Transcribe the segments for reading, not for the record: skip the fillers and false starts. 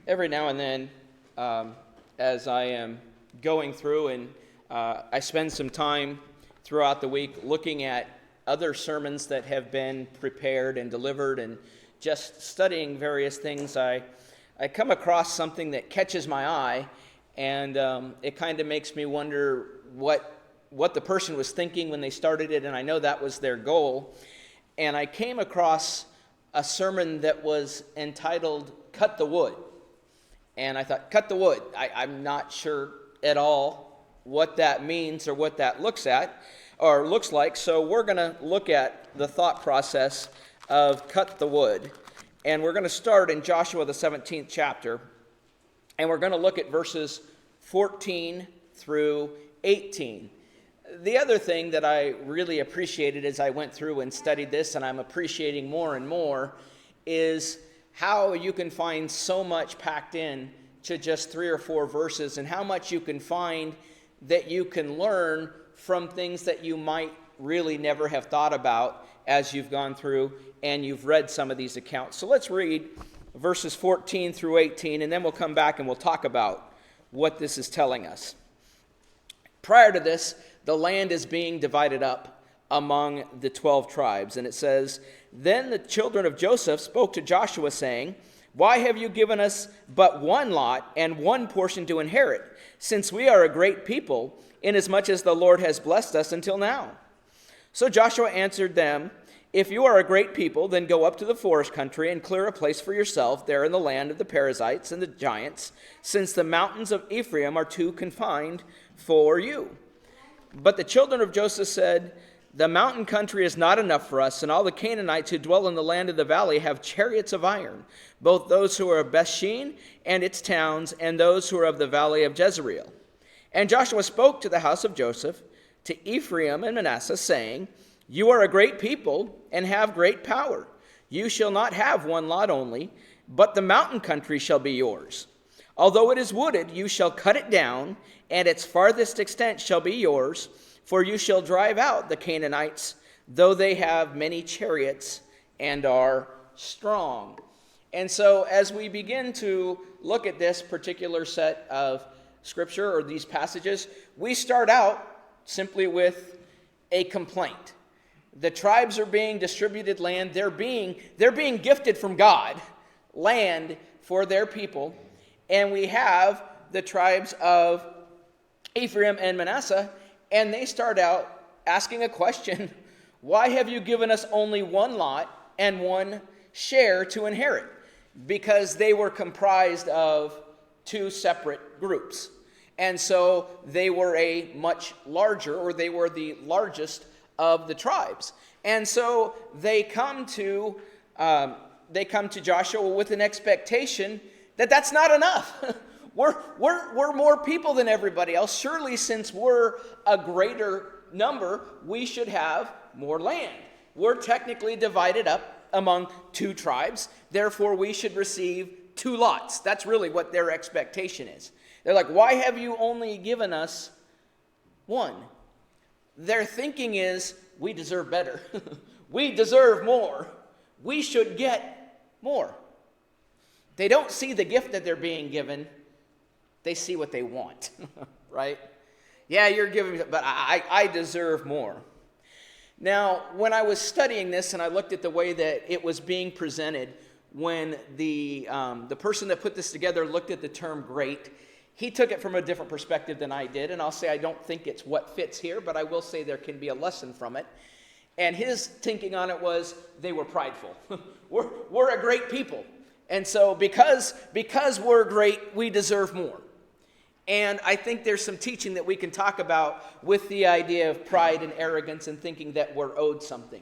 every now and then, as I am going through and I spend some time throughout the week looking at other sermons that have been prepared and delivered and just studying various things, I come across something that catches my eye, and it kind of makes me wonder what the person was thinking when they started it, and I know that was their goal. And I came across a sermon that was entitled Cut the Wood. And I thought, cut the wood. I'm not sure at all what that means or what that looks like. So we're going to look at the thought process of cut the wood. And we're going to start in Joshua, the 17th chapter. And we're going to look at verses 14 through 18. The other thing that I really appreciated as I went through and studied this, and I'm appreciating more and more, is how you can find so much packed in to just 3 or 4 verses, and how much you can find that you can learn from things that you might really never have thought about as you've gone through and you've read some of these accounts. So let's read verses 14 through 18, and then we'll come back and we'll talk about what this is telling us. Prior to this, the land is being divided up among the 12 tribes. And it says, "Then the children of Joseph spoke to Joshua, saying, 'Why have you given us but one lot and one portion to inherit, since we are a great people, inasmuch as the Lord has blessed us until now?' So Joshua answered them, 'If you are a great people, then go up to the forest country and clear a place for yourself there in the land of the Perizzites and the giants, since the mountains of Ephraim are too confined for you.' But the children of Joseph said, 'The mountain country is not enough for us, and all the Canaanites who dwell in the land of the valley have chariots of iron, both those who are of Bethshean and its towns, and those who are of the valley of Jezreel.' And Joshua spoke to the house of Joseph, to Ephraim and Manasseh, saying, 'You are a great people and have great power. You shall not have one lot only, but the mountain country shall be yours. Although it is wooded, you shall cut it down, and its farthest extent shall be yours, for you shall drive out the Canaanites, though they have many chariots and are strong.'" And so as we begin to look at this particular set of scripture or these passages, we start out simply with a complaint. The tribes are being distributed land. They're being gifted from God land for their people. And we have the tribes of Ephraim and Manasseh, and they start out asking a question: why have you given us only one lot and one share to inherit? Because they were comprised of 2 separate groups. And so they were a much larger, or they were the largest of the tribes. And so they come to Joshua with an expectation that that's not enough. We're more people than everybody else. Surely, since we're a greater number, we should have more land. We're technically divided up among 2 tribes. Therefore, we should receive 2 lots. That's really what their expectation is. They're like, "Why have you only given us one?" Their thinking is, we deserve better. We deserve more. We should get more. They don't see the gift that they're being given. They see what they want, right? Yeah, you're giving me, but I deserve more. Now, when I was studying this and I looked at the way that it was being presented, when the person that put this together looked at the term great, he took it from a different perspective than I did. And I'll say I don't think it's what fits here, but I will say there can be a lesson from it. And his thinking on it was they were prideful. We're a great people. And so because we're great, we deserve more. And I think there's some teaching that we can talk about with the idea of pride and arrogance and thinking that we're owed something.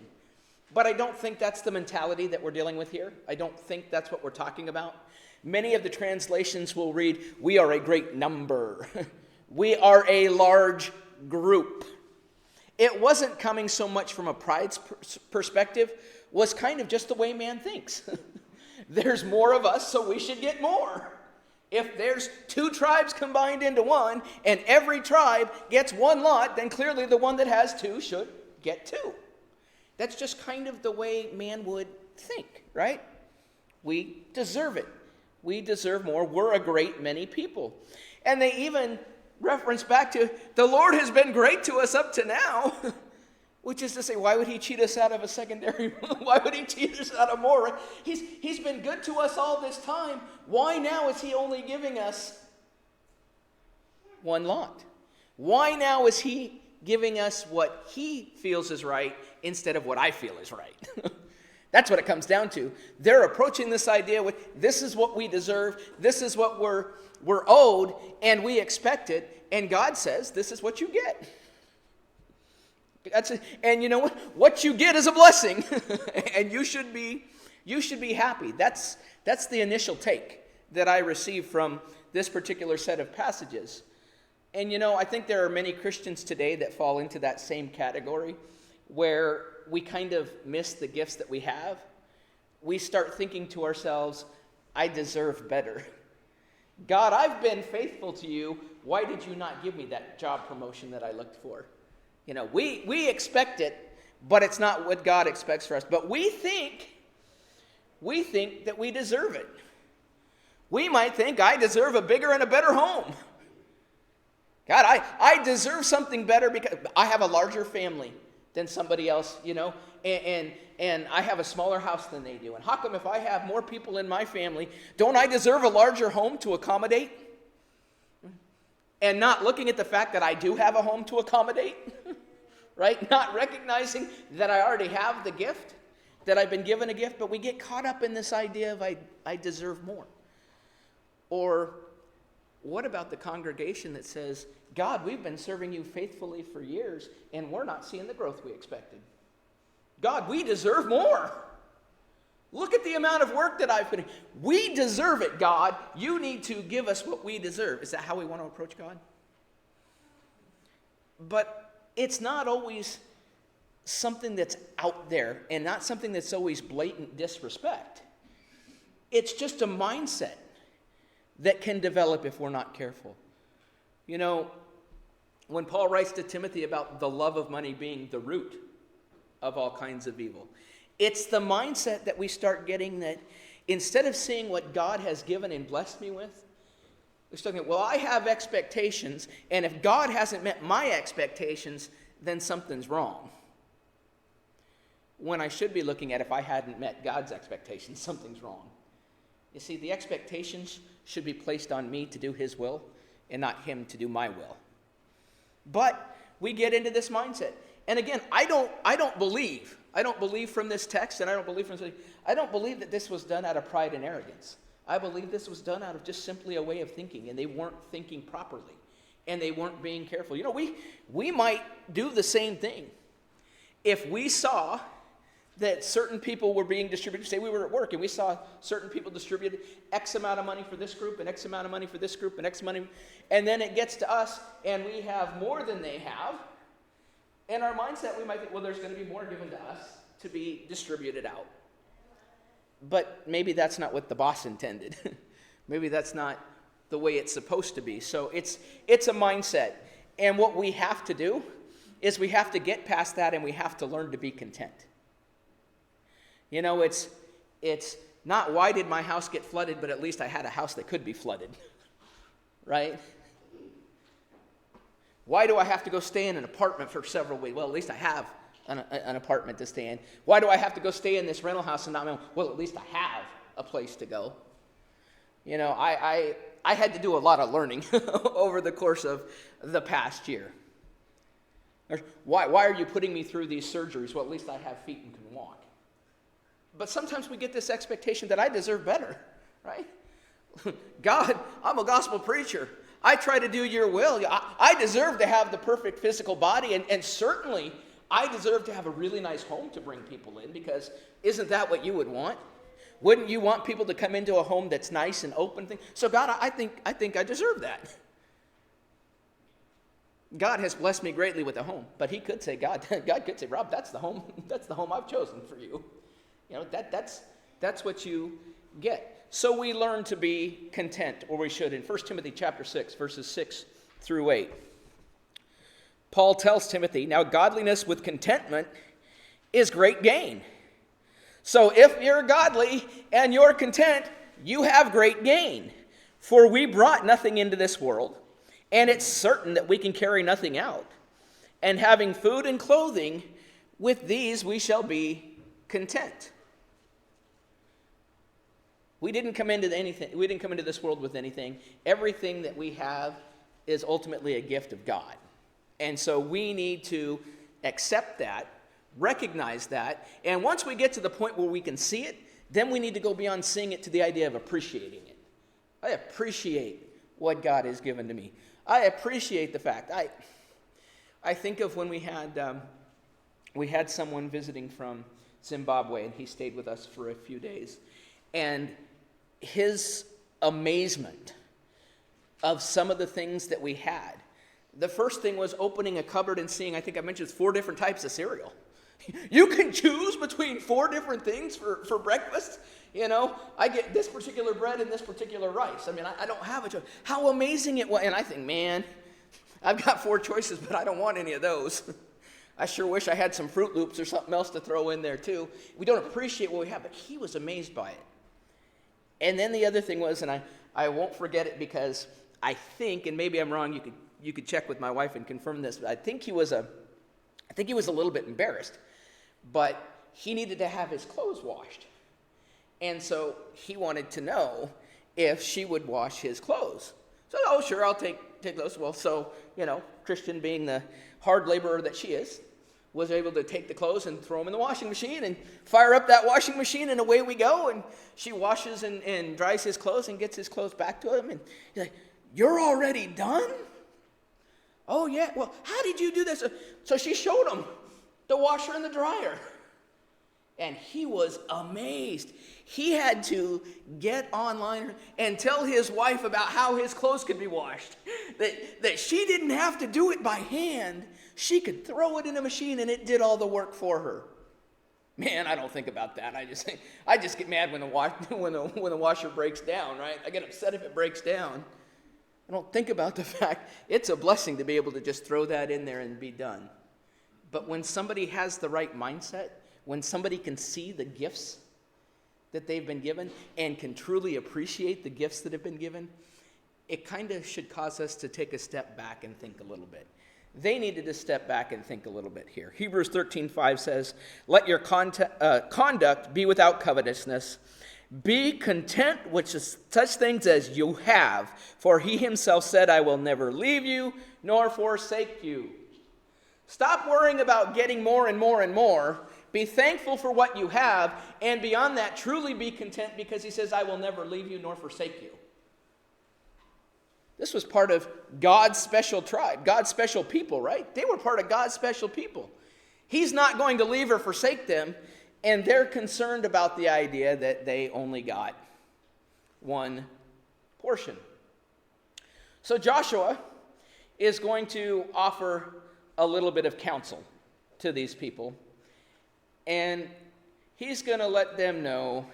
But I don't think that's the mentality that we're dealing with here. I don't think that's what we're talking about. Many of the translations will read, "We are a great number." "We are a large group." It wasn't coming so much from a pride perspective, was kind of just the way man thinks. There's more of us, so we should get more. If there's 2 tribes combined into one, and every tribe gets 1 lot, then clearly the one that has 2 should get 2. That's just kind of the way man would think, right? We deserve it. We deserve more. We're a great many people. And they even reference back to, the Lord has been great to us up to now. Which is to say, why would he cheat us out of a secondary? Why would he cheat us out of more? He's been good to us all this time. Why now is he only giving us one lot? Why now is he giving us what he feels is right instead of what I feel is right? That's what it comes down to. They're approaching this idea with, this is what we deserve, this is what we're owed, and we expect it, and God says, this is what you get. That's it. And you know what? What you get is a blessing, and you should be happy. That's the initial take that I received from this particular set of passages. And you know, I think there are many Christians today that fall into that same category, where we kind of miss the gifts that we have. We start thinking to ourselves, I deserve better. God, I've been faithful to you. Why did you not give me that job promotion that I looked for? You know, we expect it, but it's not what God expects for us. But we think that we deserve it. We might think, I deserve a bigger and a better home. God, I deserve something better because I have a larger family than somebody else, you know, and I have a smaller house than they do. And how come if I have more people in my family, don't I deserve a larger home to accommodate? And not looking at the fact that I do have a home to accommodate, right? Not recognizing that I already have the gift, that I've been given a gift, but we get caught up in this idea of I deserve more. Or what about the congregation that says, God, we've been serving you faithfully for years, and we're not seeing the growth we expected. God, we deserve more. Look at the amount of work that I've put in. We deserve it, God. You need to give us what we deserve. Is that how we want to approach God? But it's not always something that's out there and not something that's always blatant disrespect. It's just a mindset that can develop if we're not careful. You know, when Paul writes to Timothy about the love of money being the root of all kinds of evil, it's the mindset that we start getting that instead of seeing what God has given and blessed me with, we're starting to think, well, I have expectations, and if God hasn't met my expectations, then something's wrong. When I should be looking at if I hadn't met God's expectations, something's wrong. You see, the expectations should be placed on me to do his will and not him to do my will. But we get into this mindset. And again, I don't believe from this text, and I don't believe that this was done out of pride and arrogance. I believe this was done out of just simply a way of thinking, and they weren't thinking properly, and they weren't being careful. You know, we might do the same thing if we saw that certain people were being distributed. Say we were at work and we saw certain people distributed X amount of money for this group and X amount of money for this group and X money, and then it gets to us and we have more than they have. In our mindset, we might think, well, there's going to be more given to us to be distributed out. But maybe that's not what the boss intended. Maybe that's not the way it's supposed to be. So it's a mindset. And what we have to do is we have to get past that and we have to learn to be content. You know, it's not why did my house get flooded, but at least I had a house that could be flooded. Right? Why do I have to go stay in an apartment for several weeks? Well, at least I have an apartment to stay in. Why do I have to go stay in this rental house and not my own? Well, at least I have a place to go. You know, I had to do a lot of learning over the course of the past year. Why are you putting me through these surgeries? Well, at least I have feet and can walk. But sometimes we get this expectation that I deserve better, right? God, I'm a gospel preacher. I try to do your will. I deserve to have the perfect physical body, and certainly I deserve to have a really nice home to bring people in, because isn't that what you would want? Wouldn't you want people to come into a home that's nice and open? So God, I think I deserve that. God has blessed me greatly with a home, but he could say, God could say, Rob, that's the home I've chosen for you. You know, that's what you get. So we learn to be content, or we should, in 1 Timothy chapter 6, verses 6 through 8. Paul tells Timothy, now godliness with contentment is great gain. So if you're godly and you're content, you have great gain. For we brought nothing into this world, and it's certain that we can carry nothing out. And having food and clothing, with these we shall be content. We didn't come into this world with anything. Everything that we have is ultimately a gift of God. And so we need to accept that, recognize that, and once we get to the point where we can see it, then we need to go beyond seeing it to the idea of appreciating it. I appreciate what God has given to me. I appreciate the fact. I think of when we had someone visiting from Zimbabwe, and he stayed with us for a few days, and his amazement of some of the things that we had. The first thing was opening a cupboard and seeing, I think I mentioned, 4 different types of cereal. You can choose between 4 different things for breakfast. You know, I get this particular bread and this particular rice. I mean, I don't have a choice. How amazing it was. And I think, man, I've got 4 choices, but I don't want any of those. I sure wish I had some Fruit Loops or something else to throw in there too. We don't appreciate what we have, but he was amazed by it. And then the other thing was, and I won't forget it because I think, and maybe I'm wrong, you could check with my wife and confirm this, but I think he was a little bit embarrassed, but he needed to have his clothes washed. And so he wanted to know if she would wash his clothes. So, oh, sure, I'll take those. Well, so, Christian, being the hard laborer that she is, was able to take the clothes and throw them in the washing machine and fire up that washing machine, and away we go. And she washes and dries his clothes and gets his clothes back to him. And he's like, "You're already done?" "Oh, yeah. Well, how did you do this?" So she showed him the washer and the dryer. And he was amazed. He had to get online and tell his wife about how his clothes could be washed. That she didn't have to do it by hand. She could throw it in a machine and it did all the work for her. Man, I don't think about that. I just get mad when the washer breaks down, right? I get upset if it breaks down. I don't think about the fact it's a blessing to be able to just throw that in there and be done. But when somebody has the right mindset, when somebody can see the gifts that they've been given and can truly appreciate the gifts that have been given, it kind of should cause us to take a step back and think a little bit. They needed to step back and think a little bit here. Hebrews 13:5 says, "Let your conduct be without covetousness. Be content with such things as you have, for he himself said, I will never leave you nor forsake you." Stop worrying about getting more and more and more. Be thankful for what you have, and beyond that, truly be content, because he says, I will never leave you nor forsake you. This was part of God's special tribe, God's special people, right? They were part of God's special people. He's not going to leave or forsake them, and they're concerned about the idea that they only got one portion. So Joshua is going to offer a little bit of counsel to these people. And he's going to let them know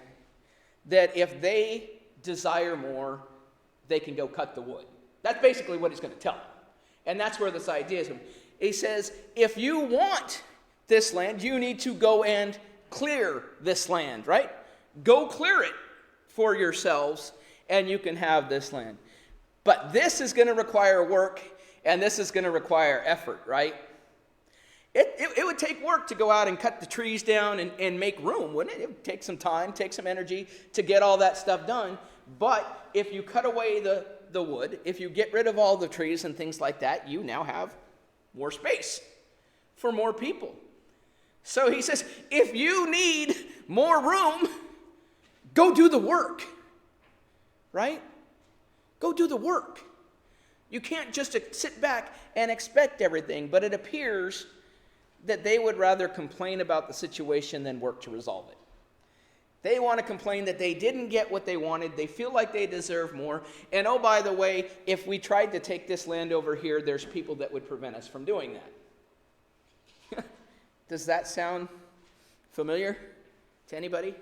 that if they desire more, they can go cut the wood. That's basically what he's going to tell them. And that's where this idea is. He says, if you want this land, you need to go and clear this land, right? Go clear it for yourselves, and you can have this land. But this is going to require work, and this is going to require effort, right? It would take work to go out and cut the trees down and make room, wouldn't it? It would take some time, take some energy to get all that stuff done. But if you cut away the wood, if you get rid of all the trees and things like that, you now have more space for more people. So he says, if you need more room, go do the work, right? Go do the work. You can't just sit back and expect everything, but it appears that they would rather complain about the situation than work to resolve it. They want to complain that they didn't get what they wanted. They feel like they deserve more. And oh, by the way, if we tried to take this land over here, there's people that would prevent us from doing that. Does that sound familiar to anybody?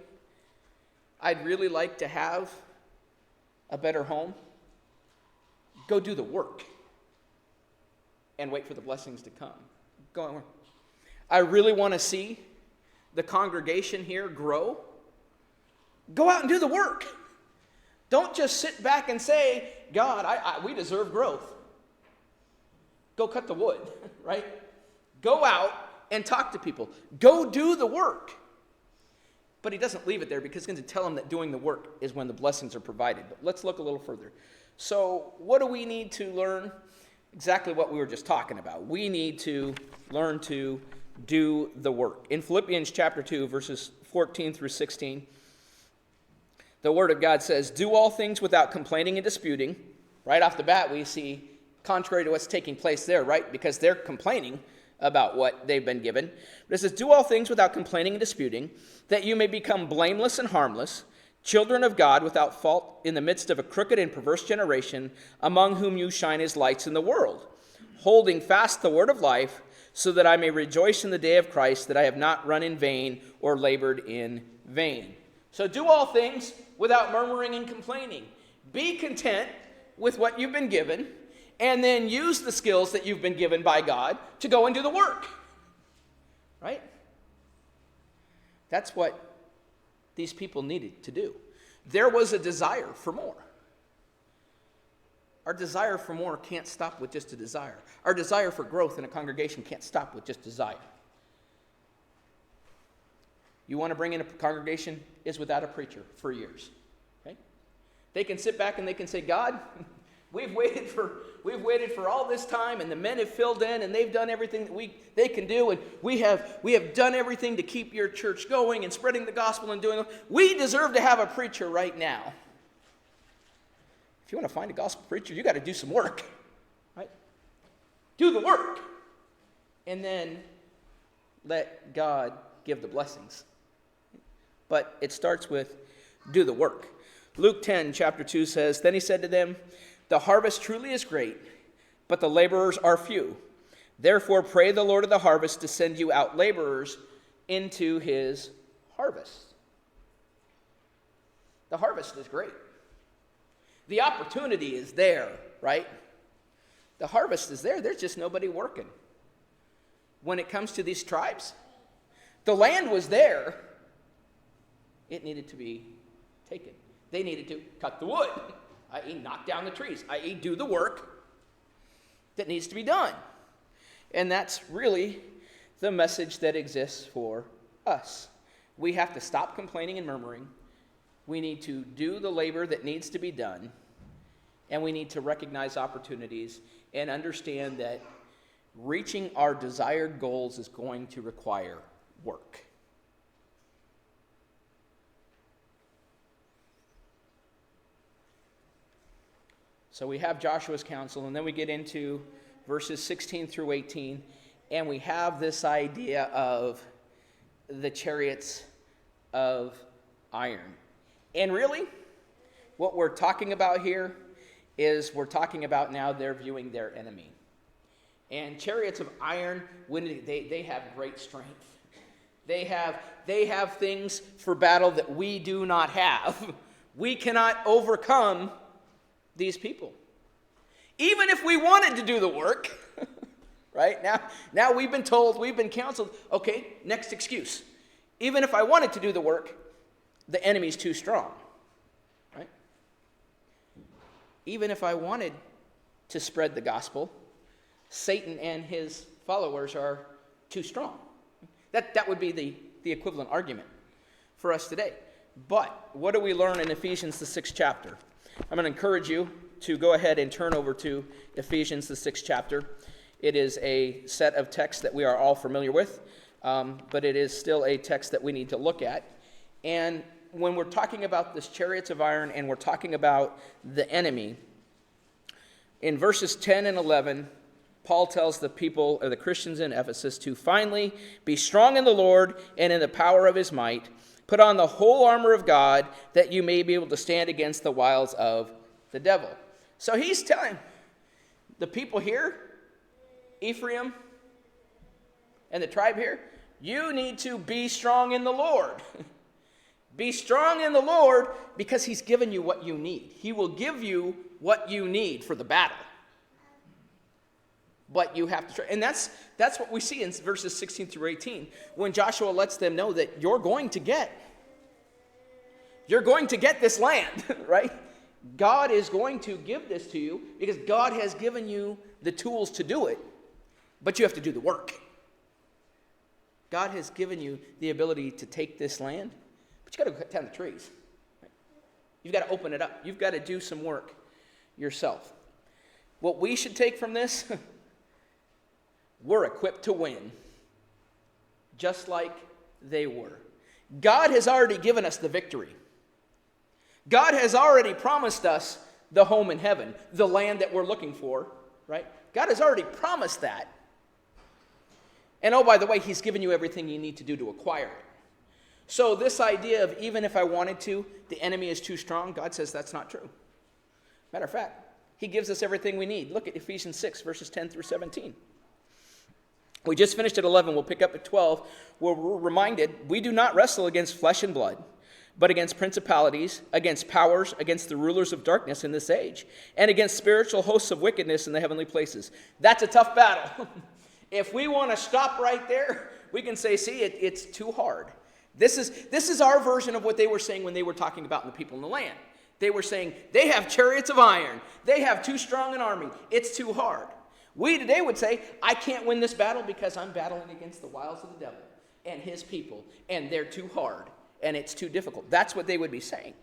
I'd really like to have a better home. Go do the work and wait for the blessings to come. Go on. I really want to see the congregation here grow. Go out and do the work. Don't just sit back and say, God, we deserve growth. Go cut the wood, right? Go out and talk to people. Go do the work. But he doesn't leave it there because he's going to tell them that doing the work is when the blessings are provided. But let's look a little further. So what do we need to learn? Exactly what we were just talking about. We need to learn to do the work. In Philippians chapter 2, verses 14 through 16, the Word of God says, do all things without complaining and disputing. Right off the bat, we see, contrary to what's taking place there, right? Because they're complaining about what they've been given. But it says, do all things without complaining and disputing, that you may become blameless and harmless, children of God without fault in the midst of a crooked and perverse generation, among whom you shine as lights in the world, holding fast the word of life, so that I may rejoice in the day of Christ, that I have not run in vain or labored in vain. So do all things without murmuring and complaining. Be content with what you've been given, and then use the skills that you've been given by God to go and do the work. Right? That's what these people needed to do. There was a desire for more. Our desire for more can't stop with just a desire. Our desire for growth in a congregation can't stop with just desire. You want to bring in a congregation is without a preacher for years. Okay? They can sit back and they can say, God, we've waited for all this time, and the men have filled in, and they've done everything that they can do, and we have done everything to keep your church going and spreading the gospel and doing it. We deserve to have a preacher right now. If you want to find a gospel preacher, you got to do some work, right? Do the work, and then let God give the blessings. But it starts with do the work. Luke 10, chapter 2 says, then he said to them, the harvest truly is great, but the laborers are few. Therefore pray the Lord of the harvest to send you out laborers into his harvest. The harvest is great. The opportunity is there, right? The harvest is there. There's just nobody working. When it comes to these tribes, the land was there. It needed to be taken. They needed to cut the wood, i.e. knock down the trees, i.e. do the work that needs to be done. And that's really the message that exists for us. We have to stop complaining and murmuring. We need to do the labor that needs to be done. And we need to recognize opportunities and understand that reaching our desired goals is going to require work. So we have Joshua's counsel, and then we get into verses 16 through 18, and we have this idea of the chariots of iron. And really, what we're talking about here is we're talking about now they're viewing their enemy. And chariots of iron, when they have great strength. They have things for battle that we do not have. We cannot overcome these people. Even if we wanted to do the work, right? Now we've been told, we've been counseled, okay, next excuse. Even if I wanted to do the work, the enemy's too strong, right? Even if I wanted to spread the gospel, Satan and his followers are too strong. That would be the equivalent argument for us today. But what do we learn in Ephesians, the 6th chapter? I'm going to encourage you to go ahead and turn over to Ephesians, the 6th chapter. It is a set of texts that we are all familiar with, but it is still a text that we need to look at. And when we're talking about this chariots of iron and we're talking about the enemy, in verses 10 and 11, Paul tells the people, or the Christians in Ephesus, to finally be strong in the Lord and in the power of his might. Put on the whole armor of God, that you may be able to stand against the wiles of the devil. So he's telling the people here, Ephraim and the tribe here, you need to be strong in the Lord. Be strong in the Lord, because he's given you what you need. He will give you what you need for the battle. But you have to, and that's what we see in verses 16 through 18, when Joshua lets them know that you're going to get this land, right? God is going to give this to you because God has given you the tools to do it, but you have to do the work. God has given you the ability to take this land, but you got to cut down the trees. Right? You've got to open it up. You've got to do some work yourself. What we should take from this, we're equipped to win, just like they were. God has already given us the victory. God has already promised us the home in heaven, the land that we're looking for, right? God has already promised that. And oh, by the way, he's given you everything you need to do to acquire it. So this idea of even if I wanted to, the enemy is too strong, God says that's not true. Matter of fact, he gives us everything we need. Look at Ephesians 6, verses 10 through 17. We just finished at 11. We'll pick up at 12, where we're reminded we do not wrestle against flesh and blood, but against principalities, against powers, against the rulers of darkness in this age, and against spiritual hosts of wickedness in the heavenly places. That's a tough battle. If we want to stop right there, we can say, see, it's too hard. This is our version of what they were saying when they were talking about the people in the land. They were saying, they have chariots of iron. They have too strong an army. It's too hard. We today would say, I can't win this battle because I'm battling against the wiles of the devil and his people, and they're too hard, and it's too difficult. That's what they would be saying.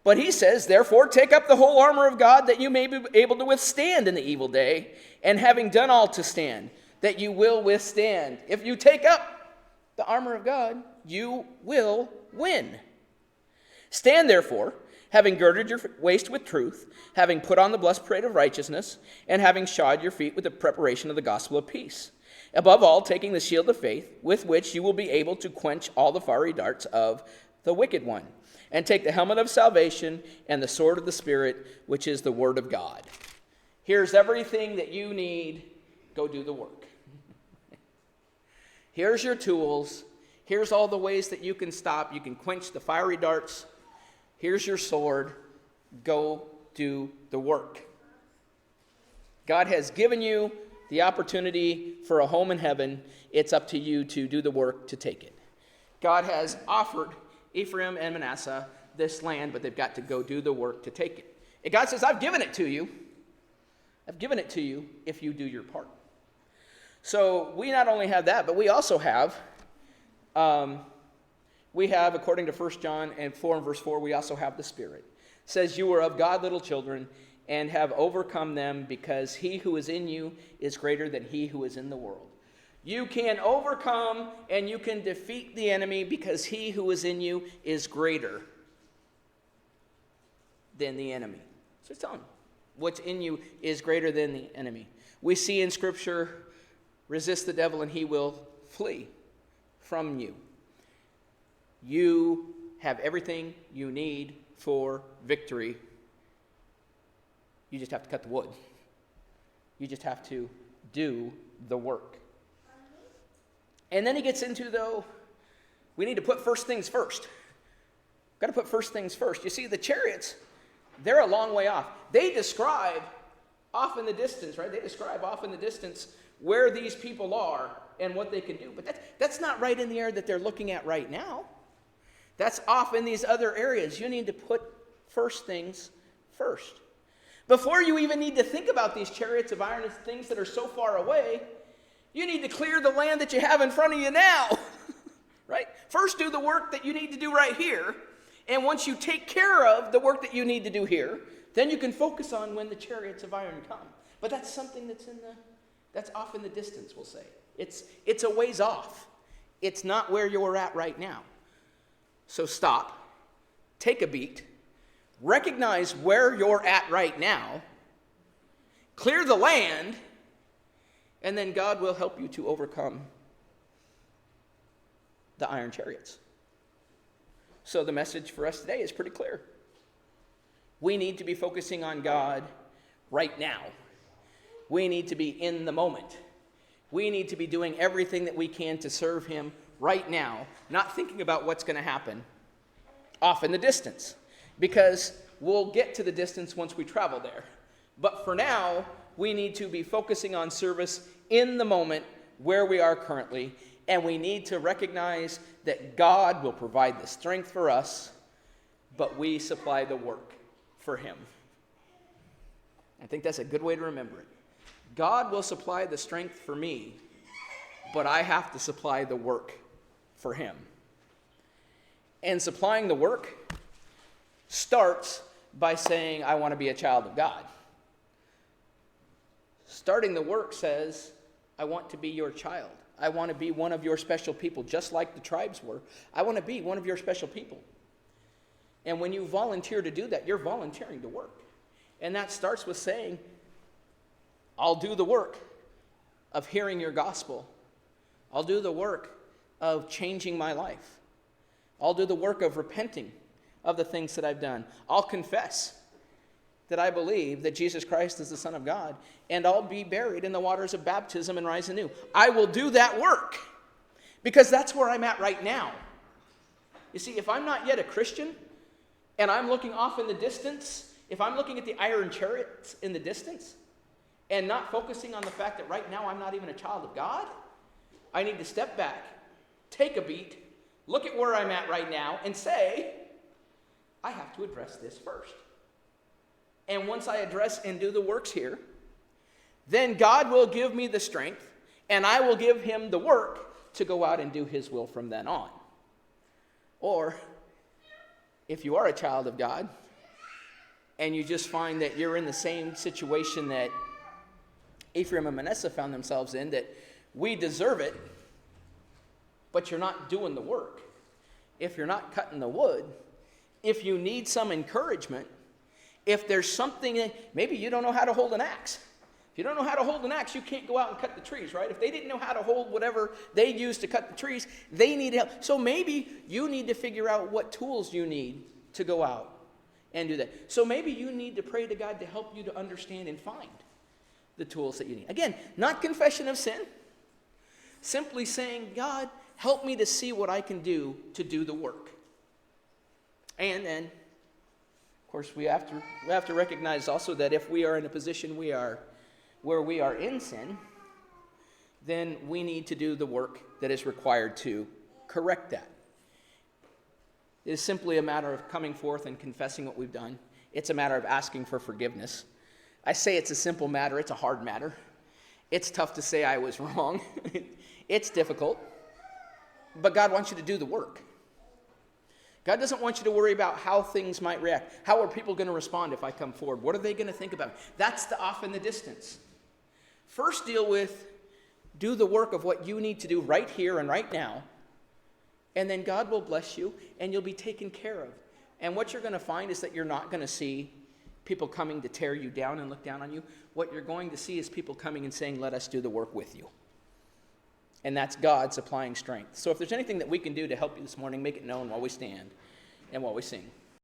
But he says, therefore, take up the whole armor of God that you may be able to withstand in the evil day, and having done all to stand, that you will withstand. If you take up the armor of God, you will win. Stand therefore, having girded your waist with truth, having put on the breastplate of righteousness, and having shod your feet with the preparation of the gospel of peace. Above all, taking the shield of faith, with which you will be able to quench all the fiery darts of the wicked one. And take the helmet of salvation and the sword of the Spirit, which is the word of God. Here's everything that you need. Go do the work. Here's your tools. Here's all the ways that you can stop. You can quench the fiery darts. Here's your sword. Go do the work. God has given you the opportunity for a home in heaven. It's up to you to do the work to take it. God has offered Ephraim and Manasseh this land, but they've got to go do the work to take it. And God says, I've given it to you. I've given it to you if you do your part. So we not only have that, but we also have, according to 1 John 4 and verse 4, we also have the Spirit. It says, you are of God, little children, and have overcome them, because he who is in you is greater than he who is in the world. You can overcome and you can defeat the enemy because he who is in you is greater than the enemy. So it's telling you, what's in you is greater than the enemy. We see in Scripture, resist the devil and he will flee from you. You have everything you need for victory. You just have to cut the wood. You just have to do the work. And then he gets into, though, we need to put first things first. Got to put first things first. You see, the chariots, they're a long way off. They describe off in the distance, right? They describe off in the distance where these people are and what they can do. But that's not right in the area that they're looking at right now. That's off in these other areas. You need to put first things first. Before you even need to think about these chariots of iron and things that are so far away, you need to clear the land that you have in front of you now, right? First do the work that you need to do right here, and once you take care of the work that you need to do here, then you can focus on when the chariots of iron come. But that's something that's off in the distance, we'll say. It's a ways off. It's not where you're at right now. So stop, take a beat, recognize where you're at right now, clear the land, and then God will help you to overcome the iron chariots. So the message for us today is pretty clear. We need to be focusing on God right now. We need to be in the moment. We need to be doing everything that we can to serve him right now, not thinking about what's going to happen off in the distance, because we'll get to the distance once we travel there. But for now, we need to be focusing on service in the moment where we are currently, and we need to recognize that God will provide the strength for us but we supply the work for him. I think that's a good way to remember it. God will supply the strength for me, but I have to supply the work for him. And supplying the work starts by saying, I want to be a child of God. Starting the work says, I want to be your child. I want to be one of your special people, just like the tribes were. I want to be one of your special people. And when you volunteer to do that, you're volunteering to work. And that starts with saying, I'll do the work of hearing your gospel. I'll do the work of changing my life. I'll do the work of repenting of the things that I've done. I'll confess that I believe that Jesus Christ is the Son of God, and I'll be buried in the waters of baptism and rise anew. I will do that work because that's where I'm at right now. You see, if I'm not yet a Christian and I'm looking off in the distance, if I'm looking at the iron chariots in the distance and not focusing on the fact that right now I'm not even a child of God, I need to step back, take a beat, look at where I'm at right now, and say, I have to address this first. And once I address and do the works here, then God will give me the strength, and I will give him the work to go out and do his will from then on. Or, if you are a child of God, and you just find that you're in the same situation that Ephraim and Manasseh found themselves in, that we deserve it, but you're not doing the work. If you're not cutting the wood, if you need some encouragement, if there's something that maybe you don't know how to hold an axe. If you don't know how to hold an axe, you can't go out and cut the trees, right? If they didn't know how to hold whatever they used to cut the trees, they need help. So maybe you need to figure out what tools you need to go out and do that. So maybe you need to pray to God to help you to understand and find the tools that you need. Again, not confession of sin. Simply saying, God, help me to see what I can do to do the work. And then, of course, we have to recognize also that if we are in a position where we are in sin, then we need to do the work that is required to correct that. It is simply a matter of coming forth and confessing what we've done. It's a matter of asking for forgiveness. I say it's a simple matter. It's a hard matter. It's tough to say I was wrong. It's difficult. But God wants you to do the work. God doesn't want you to worry about how things might react. How are people going to respond if I come forward? What are they going to think about me? That's the off in the distance. First do the work of what you need to do right here and right now. And then God will bless you and you'll be taken care of. And what you're going to find is that you're not going to see people coming to tear you down and look down on you. What you're going to see is people coming and saying, let us do the work with you. And that's God supplying strength. So if there's anything that we can do to help you this morning, make it known while we stand and while we sing.